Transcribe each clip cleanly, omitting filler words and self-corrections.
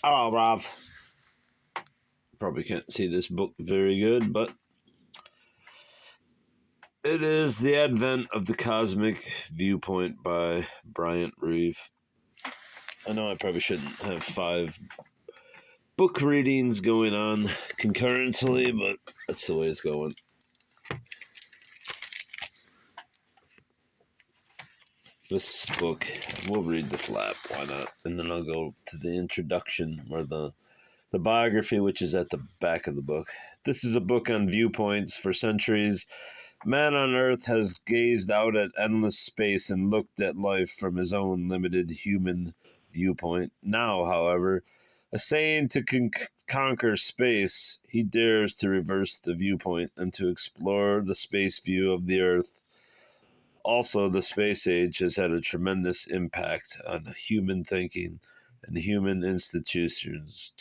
Hello, Rob. Probably can't see this book very good, but it is The Advent of the Cosmic Viewpoint by Bryant, Reeve. I know I probably shouldn't have 5 book readings going on concurrently, but that's the way it's going. This book, we'll read the flap, why not? And then I'll go to the introduction, or the biography, which is at the back of the book. This is a book on viewpoints. For centuries, man on Earth has gazed out at endless space and looked at life from his own limited human viewpoint. Now, however, essaying to conquer space, he dares to reverse the viewpoint and to explore the space view of the Earth. Also, the space age has had a tremendous impact on human thinking and human institutions.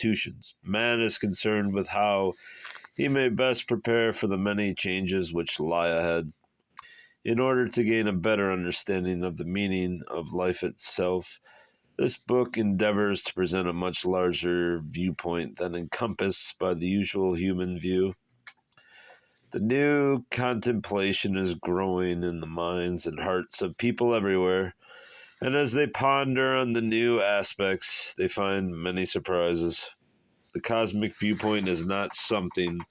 Man is concerned with how he may best prepare for the many changes which lie ahead. In order to gain a better understanding of the meaning of life itself, this book endeavors to present a much larger viewpoint than encompassed by the usual human view. The new contemplation is growing in the minds and hearts of people everywhere, and as they ponder on the new aspects, they find many surprises. The cosmic viewpoint is not something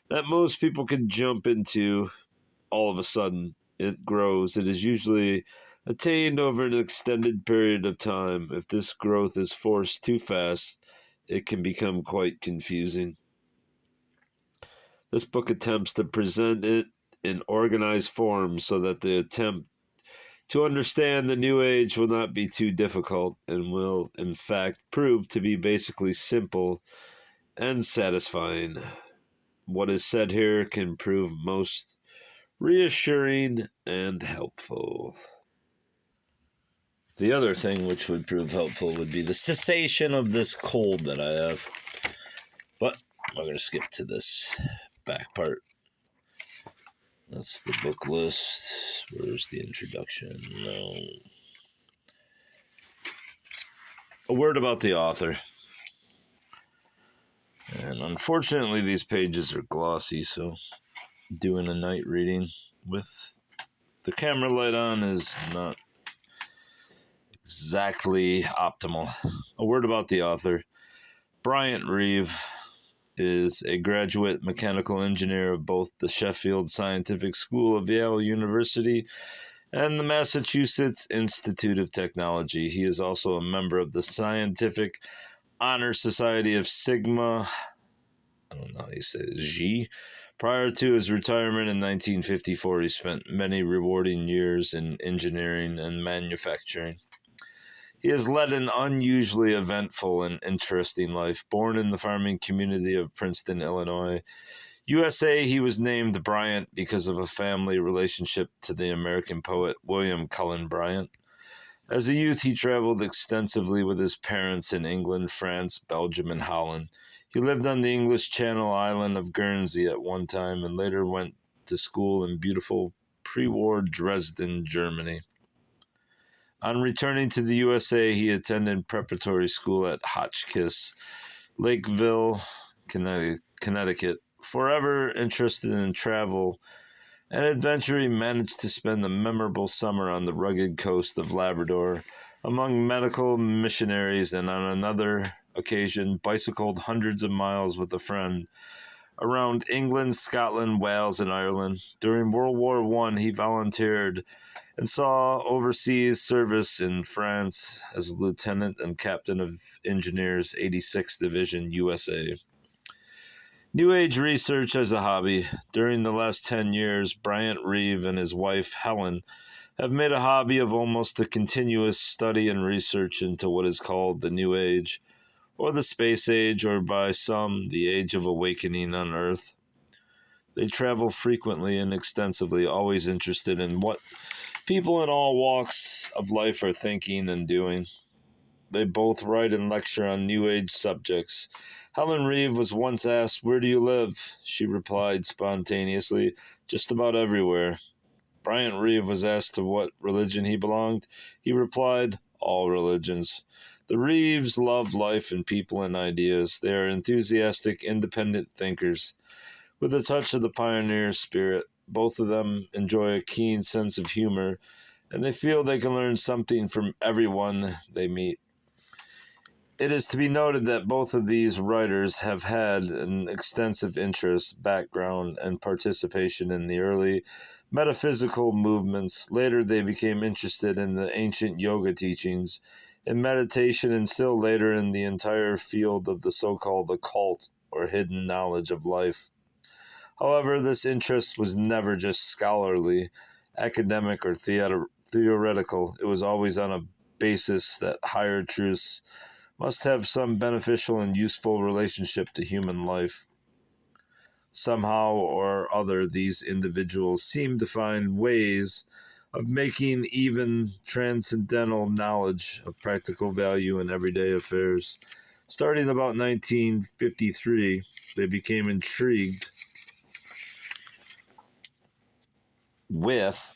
that most people can jump into all of a sudden. It grows. It is usually attained over an extended period of time. If this growth is forced too fast, it can become quite confusing. This book attempts to present it in organized form so that the attempt to understand the New Age will not be too difficult and will, in fact, prove to be basically simple and satisfying. What is said here can prove most reassuring and helpful. The other thing which would prove helpful would be the cessation of this cold that I have. But I'm going to skip to this back part. That's the book list. Where's the introduction? No. A word about the author. And unfortunately, these pages are glossy, so doing a night reading with the camera light on is not exactly optimal. A word about the author. Bryant Reeve is a graduate mechanical engineer of both the Sheffield Scientific School of Yale University and the Massachusetts Institute of Technology. He is also a member of the Scientific Honor Society of Sigma, I don't know how you say it, G. Prior to his retirement in 1954, he spent many rewarding years in engineering and manufacturing. He has led an unusually eventful and interesting life. Born in the farming community of Princeton, Illinois, USA, he was named Bryant because of a family relationship to the American poet William Cullen Bryant. As a youth, he traveled extensively with his parents in England, France, Belgium, and Holland. He lived on the English Channel island of Guernsey at one time and later went to school in beautiful pre-war Dresden, Germany. On returning to the USA, he attended preparatory school at Hotchkiss, Lakeville, Connecticut. Forever interested in travel and adventure, he managed to spend a memorable summer on the rugged coast of Labrador among medical missionaries, and on another occasion bicycled hundreds of miles with a friend around England, Scotland, Wales, and Ireland. During World War I, he volunteered and saw overseas service in France as a lieutenant and captain of engineers, 86th Division, USA. New Age research as a hobby. During the last 10 years, Bryant Reeve and his wife, Helen, have made a hobby of almost a continuous study and research into what is called the New Age, or the Space Age, or by some, the Age of Awakening on Earth. They travel frequently and extensively, always interested in what people in all walks of life are thinking and doing. They both write and lecture on New Age subjects. Helen Reeve was once asked, "Where do you live?" She replied spontaneously, "Just about everywhere." Bryant Reeve was asked to what religion he belonged. He replied, "All religions." The Reeves love life and people and ideas. They are enthusiastic, independent thinkers with a touch of the pioneer spirit. Both of them enjoy a keen sense of humor, and they feel they can learn something from everyone they meet. It is to be noted that both of these writers have had an extensive interest, background, and participation in the early metaphysical movements. Later, they became interested in the ancient yoga teachings, in meditation, and still later in the entire field of the so-called occult or hidden knowledge of life. However, this interest was never just scholarly, academic, or theoretical. It was always on a basis that higher truths must have some beneficial and useful relationship to human life. Somehow or other, these individuals seem to find ways of making even transcendental knowledge of practical value in everyday affairs. Starting about 1953, they became intrigued with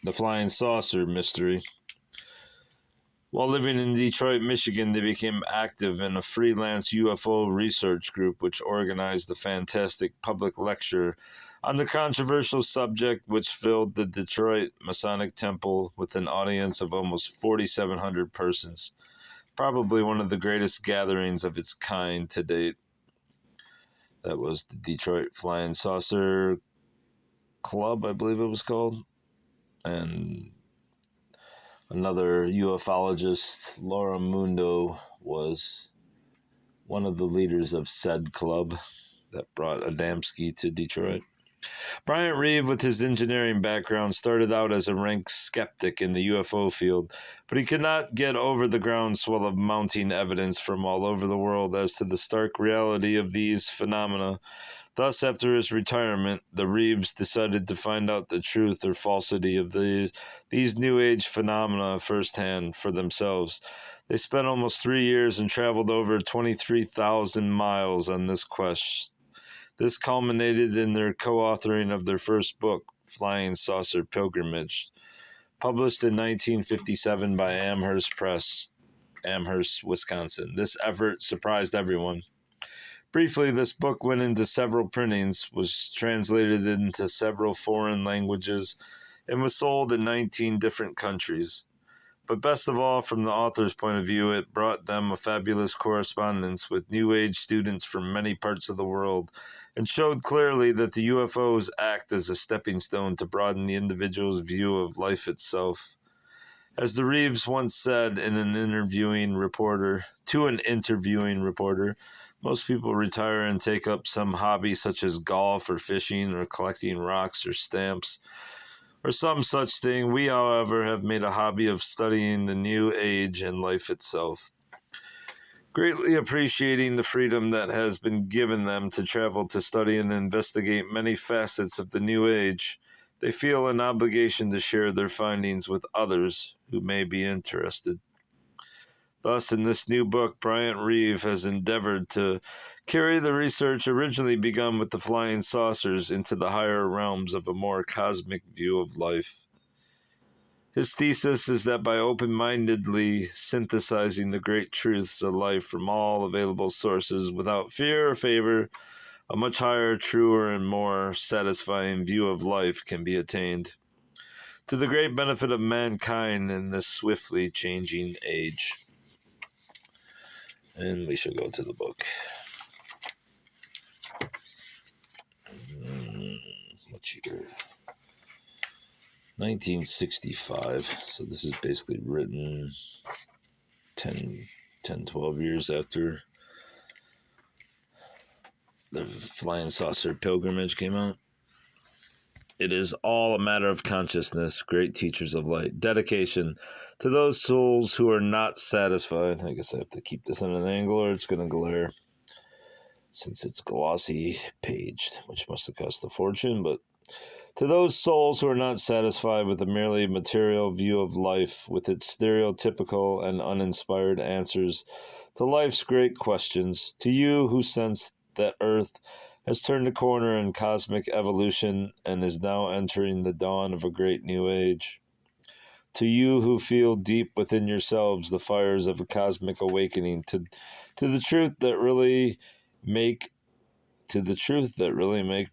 the flying saucer mystery. While living in Detroit, Michigan, they became active in a freelance UFO research group which organized a fantastic public lecture on the controversial subject which filled the Detroit Masonic Temple with an audience of almost 4,700 persons, probably one of the greatest gatherings of its kind to date. That was the Detroit Flying Saucer Club, I believe it was called, and another ufologist, Laura Mundo, was one of the leaders of said club that brought Adamski to Detroit. Bryant Reeve, with his engineering background, started out as a rank skeptic in the UFO field, but he could not get over the groundswell of mounting evidence from all over the world as to the stark reality of these phenomena. Thus, after his retirement, the Reeves decided to find out the truth or falsity of these New Age phenomena firsthand for themselves. They spent almost 3 years and traveled over 23,000 miles on this quest. This culminated in their co-authoring of their first book, Flying Saucer Pilgrimage, published in 1957 by Amherst Press, Amherst, Wisconsin. This effort surprised everyone. Briefly, this book went into several printings, was translated into several foreign languages, and was sold in 19 different countries. But best of all, from the author's point of view, it brought them a fabulous correspondence with New Age students from many parts of the world, and showed clearly that the UFOs act as a stepping stone to broaden the individual's view of life itself. As the Reeves once said to an interviewing reporter, most people retire and take up some hobby such as golf or fishing or collecting rocks or stamps or some such thing. We, however, have made a hobby of studying the New Age and life itself. Greatly appreciating the freedom that has been given them to travel to study and investigate many facets of the New Age, they feel an obligation to share their findings with others who may be interested. Thus, in this new book, Bryant Reeve has endeavored to carry the research originally begun with the flying saucers into the higher realms of a more cosmic view of life. His thesis is that by open-mindedly synthesizing the great truths of life from all available sources without fear or favor, a much higher, truer, and more satisfying view of life can be attained, to the great benefit of mankind in this swiftly changing age. And we shall go to the book. What year? 1965. So this is basically written 12 years after the Flying Saucer Pilgrimage came out. It is all a matter of consciousness, great teachers of light. Dedication to those souls who are not satisfied. I guess I have to keep this on an angle or it's going to glare, since it's glossy paged, which must have cost a fortune. But to those souls who are not satisfied with a merely material view of life, with its stereotypical and uninspired answers to life's great questions, to you who sense that Earth has turned a corner in cosmic evolution and is now entering the dawn of a great new age, To you who feel deep within yourselves the fires of a cosmic awakening, to the truth that really make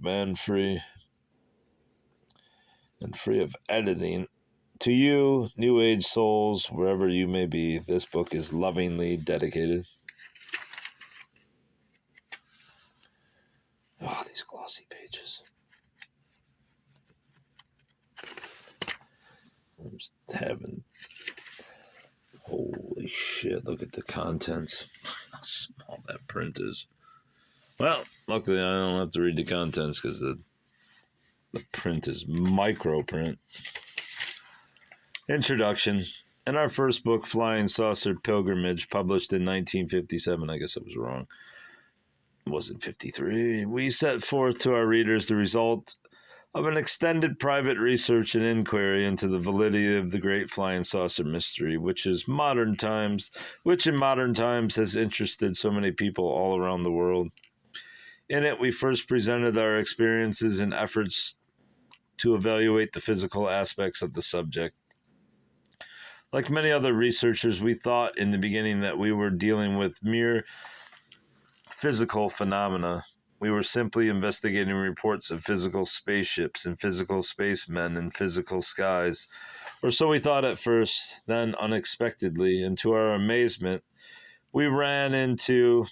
man free and free of editing. To you, New Age souls, wherever you may be, this book is lovingly dedicated. Oh, these glossy pages. I'm just having... Holy shit, look at the contents. How small that print is. Well, luckily I don't have to read the contents because the print is micro print. Introduction. In our first book, Flying Saucer Pilgrimage, published in 1957, I guess I was wrong. It wasn't 53. We set forth to our readers the result of an extended private research and inquiry into the validity of the great flying saucer mystery, which in modern times has interested so many people all around the world. In it, we first presented our experiences and efforts to evaluate the physical aspects of the subject. Like many other researchers, we thought in the beginning that we were dealing with mere physical phenomena. We were simply investigating reports of physical spaceships and physical spacemen in physical skies. Or so we thought at first. Then, unexpectedly, and to our amazement, we ran into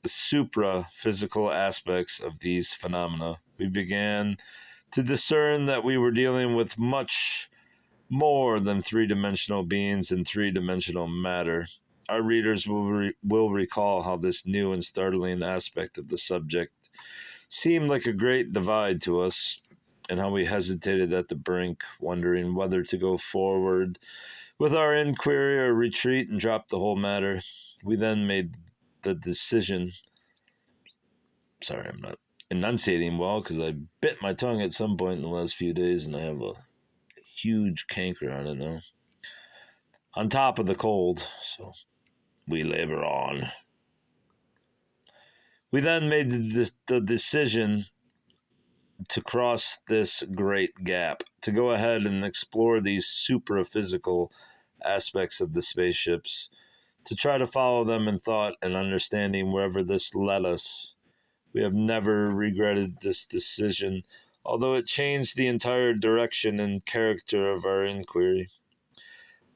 the supra-physical aspects of these phenomena. We began to discern that we were dealing with much more than three-dimensional beings in three-dimensional matter. Our readers will recall how this new and startling aspect of the subject seemed like a great divide to us, and how we hesitated at the brink, wondering whether to go forward with our inquiry or retreat and drop the whole matter. We then made the decision... Sorry, I'm not enunciating well because I bit my tongue at some point in the last few days, and I have a huge canker on it now. On top of the cold, so we labor on. We then made the decision to cross this great gap, to go ahead and explore these supra-physical aspects of the spaceships, to try to follow them in thought and understanding wherever this led us. We have never regretted this decision, although it changed the entire direction and character of our inquiry.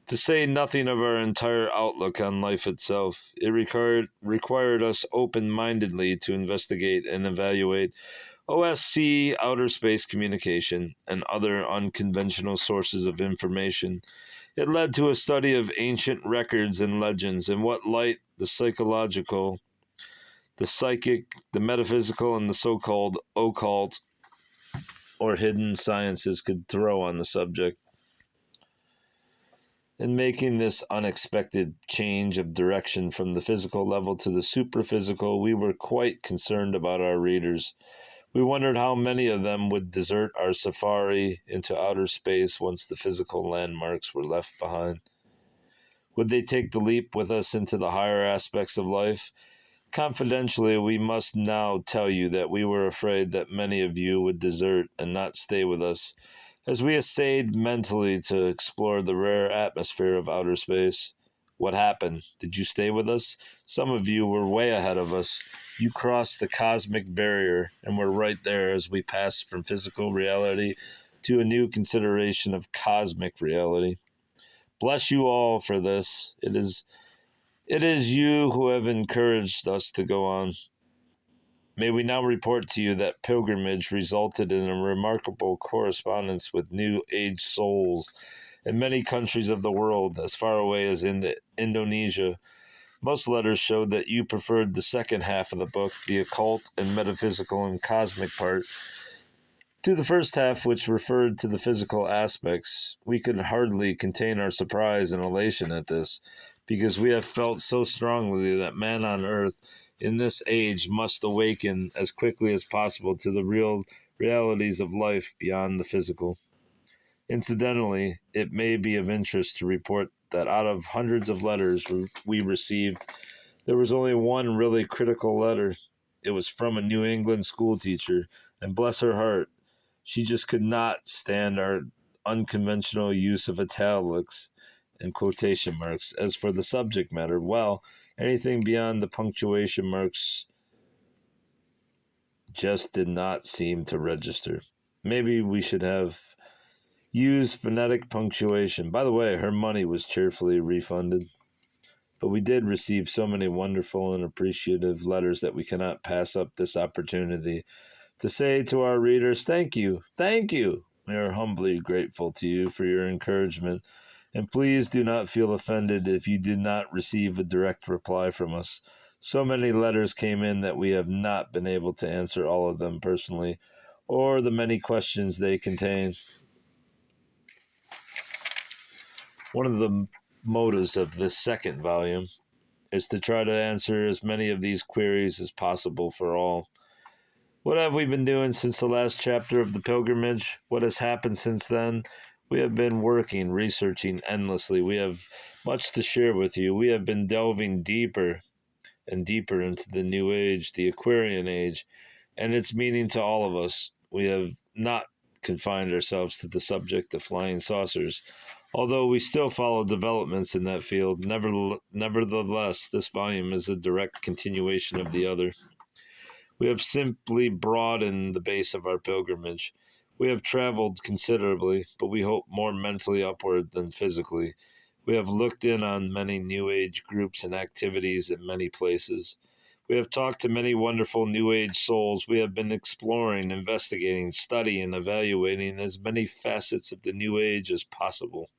To say nothing of our entire outlook on life itself, it required us open-mindedly to investigate and evaluate OSC, outer space communication, and other unconventional sources of information. It led to a study of ancient records and legends, and what light the psychological, the psychic, the metaphysical, and the so-called occult or hidden sciences could throw on the subject. In making this unexpected change of direction from the physical level to the superphysical, we were quite concerned about our readers. We wondered how many of them would desert our safari into outer space once the physical landmarks were left behind. Would they take the leap with us into the higher aspects of life? Confidentially, we must now tell you that we were afraid that many of you would desert and not stay with us, as we essayed mentally to explore the rare atmosphere of outer space. What happened? Did you stay with us? Some of you were way ahead of us. You crossed the cosmic barrier and were right there as we passed from physical reality to a new consideration of cosmic reality. Bless you all for this. It is you who have encouraged us to go on. May we now report to you that pilgrimage resulted in a remarkable correspondence with New Age souls in many countries of the world, as far away as in Indonesia. Most letters showed that you preferred the second half of the book, the occult and metaphysical and cosmic part, to the first half, which referred to the physical aspects. We could hardly contain our surprise and elation at this, because we have felt so strongly that man on earth in this age must awaken as quickly as possible to the real realities of life beyond the physical. Incidentally, it may be of interest to report that out of hundreds of letters we received, there was only one really critical letter. It was from a New England school teacher, and bless her heart, she just could not stand our unconventional use of italics and quotation marks. As for the subject matter, well, anything beyond the punctuation marks just did not seem to register. Maybe we should have used phonetic punctuation. By the way, her money was cheerfully refunded. But we did receive so many wonderful and appreciative letters that we cannot pass up this opportunity to say to our readers, thank you, thank you. We are humbly grateful to you for your encouragement, and please do not feel offended if you did not receive a direct reply from us. So many letters came in that we have not been able to answer all of them personally, or the many questions they contain. One of the motives of this second volume is to try to answer as many of these queries as possible for all. What have we been doing since the last chapter of the pilgrimage? What has happened since then? We have been working, researching endlessly. We have much to share with you. We have been delving deeper and deeper into the New Age, the Aquarian Age, and its meaning to all of us. We have not confined ourselves to the subject of flying saucers, although we still follow developments in that field. Nevertheless, this volume is a direct continuation of the other. We have simply broadened the base of our pilgrimage. We have traveled considerably, but we hope more mentally upward than physically. We have looked in on many New Age groups and activities in many places. We have talked to many wonderful New Age souls. We have been exploring, investigating, studying, evaluating as many facets of the New Age as possible.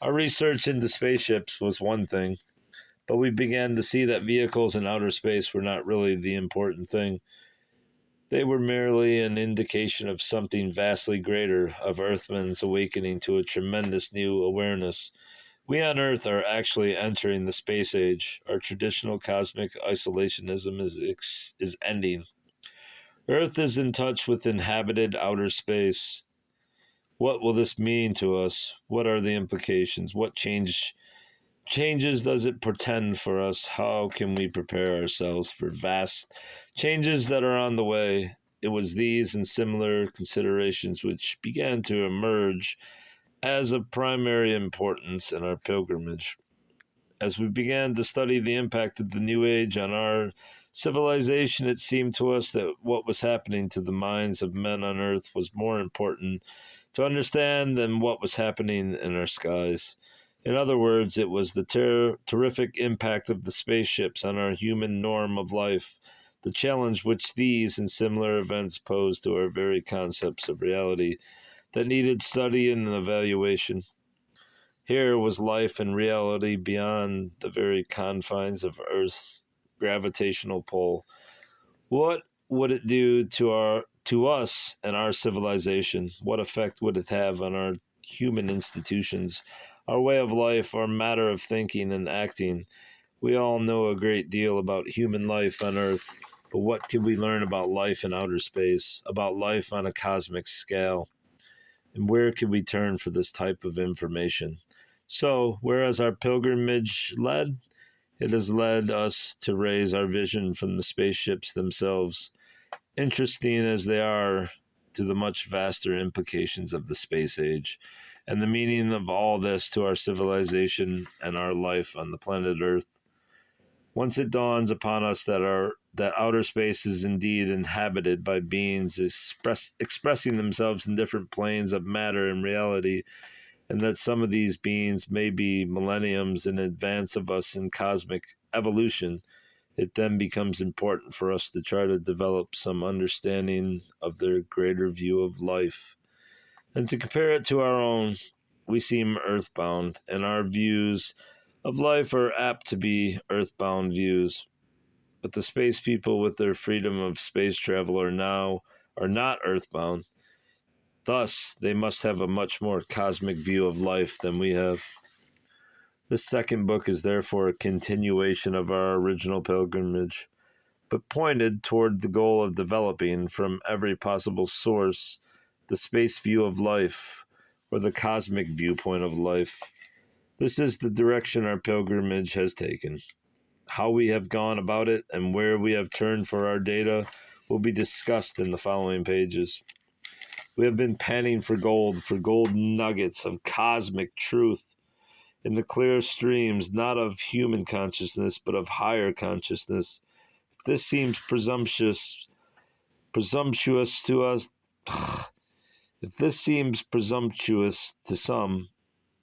Our research into spaceships was one thing, but we began to see that vehicles in outer space were not really the important thing. They were merely an indication of something vastly greater, of Earthmen's awakening to a tremendous new awareness. We on Earth are actually entering the space age. Our traditional cosmic isolationism is ending. Earth is in touch with inhabited outer space. What will this mean to us? What are the implications? What changes does it portend for us? How can we prepare ourselves for vast changes that are on the way? It was these and similar considerations which began to emerge as of primary importance in our pilgrimage. As we began to study the impact of the New Age on our civilization, it seemed to us that what was happening to the minds of men on Earth was more important to understand than what was happening in our skies. In other words, it was the terrific impact of the spaceships on our human norm of life, the challenge which these and similar events posed to our very concepts of reality that needed study and evaluation. Here was life and reality beyond the very confines of Earth's gravitational pull. What would it do to us and our civilization? What effect would it have on our human institutions, our way of life, our matter of thinking and acting? We all know a great deal about human life on Earth, but what can we learn about life in outer space, about life on a cosmic scale? And where can we turn for this type of information? So, whereas our pilgrimage led, it has led us to raise our vision from the spaceships themselves, interesting as they are to the much vaster implications of the space age, and the meaning of all this to our civilization and our life on the planet Earth. Once it dawns upon us that outer space is indeed inhabited by beings expressing themselves in different planes of matter and reality, and that some of these beings may be millenniums in advance of us in cosmic evolution, it then becomes important for us to try to develop some understanding of their greater view of life. And to compare it to our own, we seem earthbound, and our views of life are apt to be earthbound views. But the space people with their freedom of space travel are not earthbound. Thus, they must have a much more cosmic view of life than we have. This second book is therefore a continuation of our original pilgrimage, but pointed toward the goal of developing from every possible source the space view of life, or the cosmic viewpoint of life. This is the direction our pilgrimage has taken. How we have gone about it and where we have turned for our data will be discussed in the following pages. We have been panning for gold nuggets of cosmic truth in the clear streams, not of human consciousness, but of higher consciousness. If this seems presumptuous to us, if this seems presumptuous to some,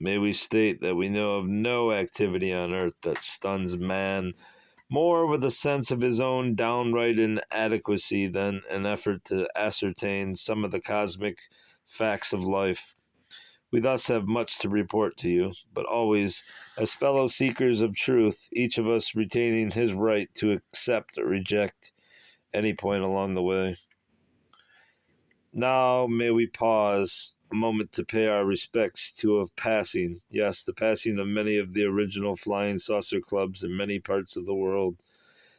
may we state that we know of no activity on earth that stuns man more with a sense of his own downright inadequacy than an effort to ascertain some of the cosmic facts of life. We thus have much to report to you, but always, as fellow seekers of truth, each of us retaining his right to accept or reject any point along the way. Now may we pause a moment to pay our respects to a passing, yes, the passing of many of the original flying saucer clubs in many parts of the world.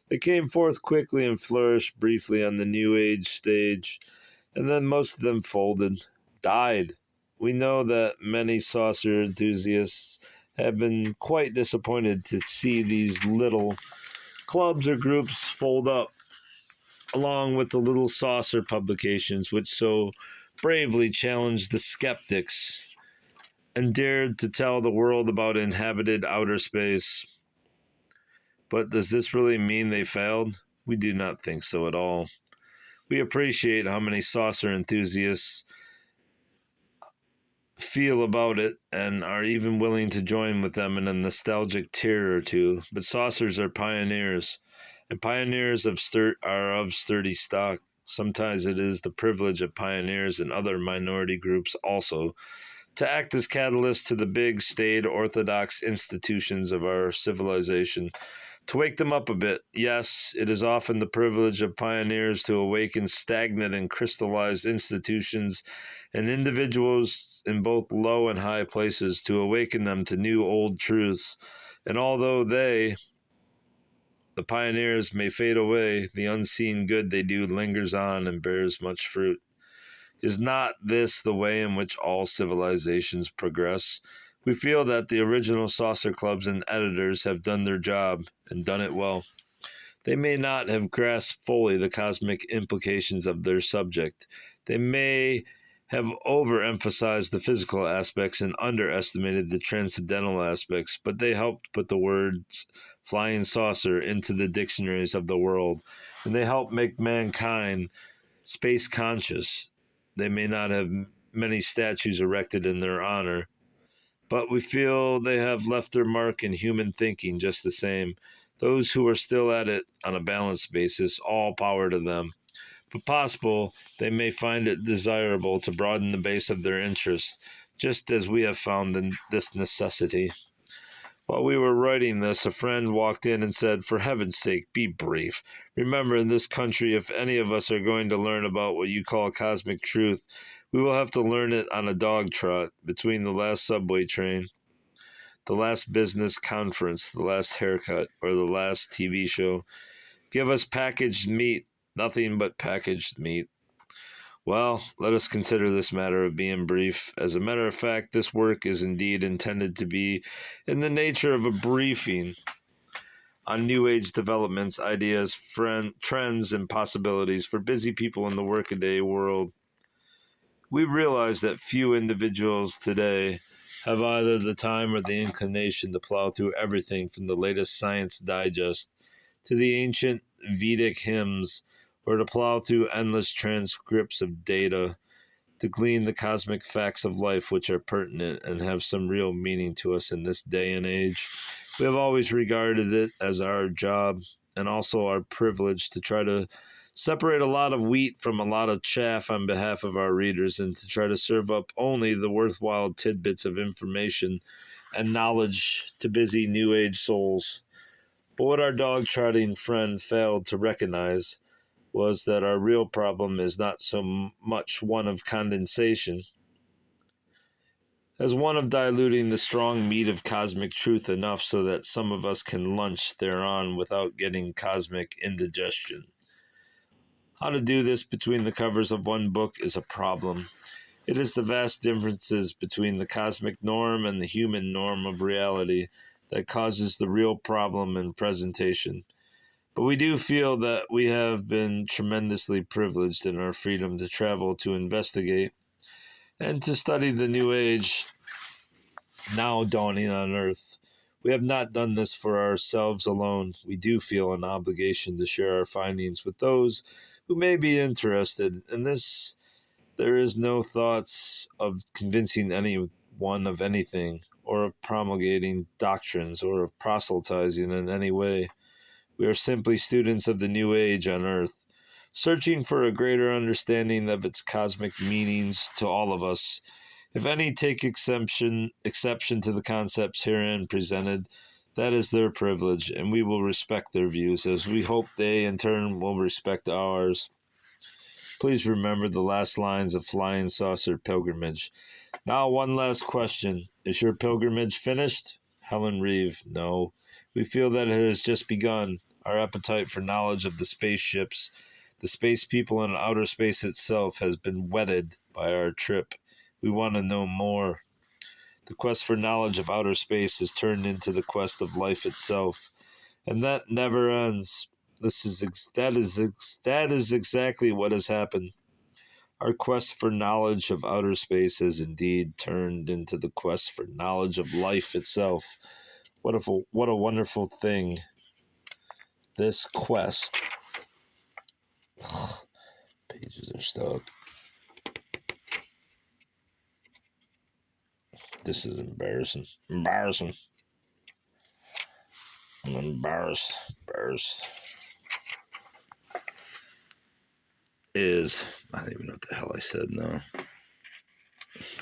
They came forth quickly and flourished briefly on the New Age stage, and then most of them folded, died. We know that many saucer enthusiasts have been quite disappointed to see these little clubs or groups fold up, along with the little saucer publications which so bravely challenged the skeptics and dared to tell the world about inhabited outer space. But does this really mean they failed? We do not think so at all. We appreciate how many saucer enthusiasts feel about it and are even willing to join with them in a nostalgic tear or two. But saucers are pioneers, and pioneers are of sturdy stock. Sometimes it is the privilege of pioneers and other minority groups also to act as catalysts to the big, staid, orthodox institutions of our civilization, to wake them up a bit. Yes, it is often the privilege of pioneers to awaken stagnant and crystallized institutions and individuals in both low and high places, to awaken them to new old truths. And although the pioneers, may fade away, the unseen good they do lingers on and bears much fruit. Is not this the way in which all civilizations progress? We feel that the original saucer clubs and editors have done their job, and done it well. They may not have grasped fully the cosmic implications of their subject. They may have overemphasized the physical aspects and underestimated the transcendental aspects, but they helped put the words flying saucer into the dictionaries of the world, and they helped make mankind space conscious. They may not have many statues erected in their honor, but we feel they have left their mark in human thinking just the same. Those who are still at it on a balanced basis, all power to them. But possible they may find it desirable to broaden the base of their interests, just as we have found this necessity. While we were writing this, a friend walked in and said, "For heaven's sake, be brief. Remember, in this country, if any of us are going to learn about what you call cosmic truth, we will have to learn it on a dog trot, between the last subway train, the last business conference, the last haircut, or the last TV show. Give us packaged meat, nothing but packaged meat." Well, let us consider this matter of being brief. As a matter of fact, this work is indeed intended to be in the nature of a briefing on New Age developments, ideas, trends, and possibilities for busy people in the workaday world. We realize that few individuals today have either the time or the inclination to plow through everything from the latest Science Digest to the ancient Vedic hymns, or to plow through endless transcripts of data to glean the cosmic facts of life which are pertinent and have some real meaning to us in this day and age. We have always regarded it as our job and also our privilege to try to separate a lot of wheat from a lot of chaff on behalf of our readers, and to try to serve up only the worthwhile tidbits of information and knowledge to busy New Age souls. But what our dog-trotting friend failed to recognize was that our real problem is not so much one of condensation as one of diluting the strong meat of cosmic truth enough so that some of us can lunch thereon without getting cosmic indigestion. How to do this between the covers of one book is a problem. It is the vast differences between the cosmic norm and the human norm of reality that causes the real problem in presentation. But we do feel that we have been tremendously privileged in our freedom to travel to investigate and to study the New Age now dawning on Earth. We have not done this for ourselves alone. We do feel an obligation to share our findings with those who may be interested in this. There is no thoughts of convincing anyone of anything, or of promulgating doctrines, or of proselytizing in any way. We are simply students of the New Age on Earth, searching for a greater understanding of its cosmic meanings to all of us. If any take exception to the concepts herein presented, that is their privilege, and we will respect their views, as we hope they, in turn, will respect ours. Please remember the last lines of Flying Saucer Pilgrimage. Now, one last question. Is your pilgrimage finished? Helen Reeve, no. We feel that it has just begun. Our appetite for knowledge of the spaceships, the space people, and outer space itself has been whetted by our trip. We want to know more. The quest for knowledge of outer space has turned into the quest of life itself, and that never ends. That is exactly what has happened. Our quest for knowledge of outer space has indeed turned into the quest for knowledge of life itself. What a wonderful thing this quest. Pages are stuck. This is embarrassing. Embarrassing. I'm embarrassed. Is, I don't even know what the hell I said now.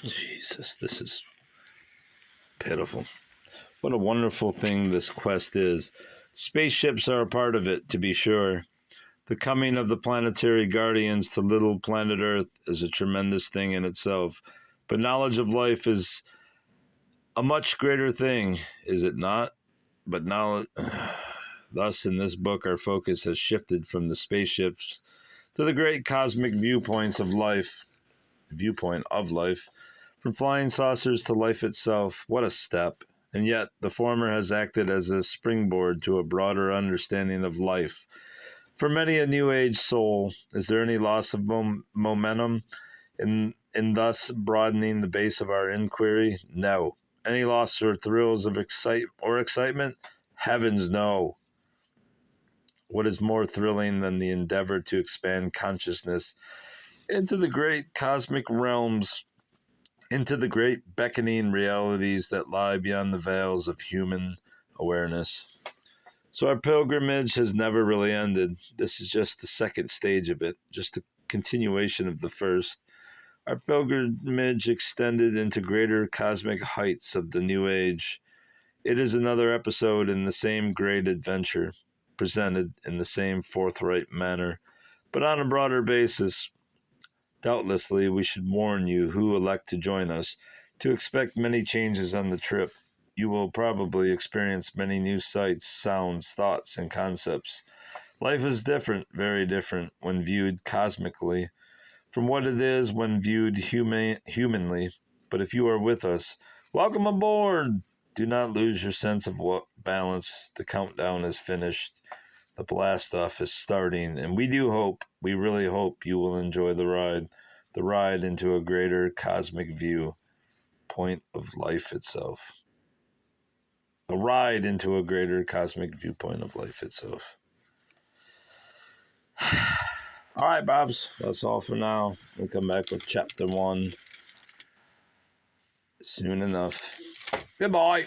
Jesus, this is pitiful. What a wonderful thing this quest is. Spaceships are a part of it, to be sure. The coming of the planetary guardians to little planet Earth is a tremendous thing in itself. But knowledge of life is a much greater thing, is it not? But knowledge... Thus, in this book, our focus has shifted from the spaceships to the great cosmic viewpoint of life, from flying saucers to life itself. What a step. And yet, the former has acted as a springboard to a broader understanding of life. For many a New Age soul, is there any loss of momentum in thus broadening the base of our inquiry? No. Any loss or thrills of excitement? Heavens, no. What is more thrilling than the endeavor to expand consciousness into the great cosmic realms, into the great beckoning realities that lie beyond the veils of human awareness? So our pilgrimage has never really ended. This is just the second stage of it, just a continuation of the first. Our pilgrimage extended into greater cosmic heights of the New Age. It is another episode in the same great adventure, presented in the same forthright manner, but on a broader basis. Doubtlessly, we should warn you who elect to join us to expect many changes on the trip. You will probably experience many new sights, sounds, thoughts, and concepts. Life is different, very different, when viewed cosmically, from what it is when viewed humanly. But if you are with us, welcome aboard! Do not lose your sense of balance. The countdown is finished. The blast-off is starting, and we really hope you will enjoy the ride into a greater cosmic view, point of life itself. A ride into a greater cosmic viewpoint of life itself. All right, Bobs, that's all for now. We'll come back with chapter 1 soon enough. Goodbye.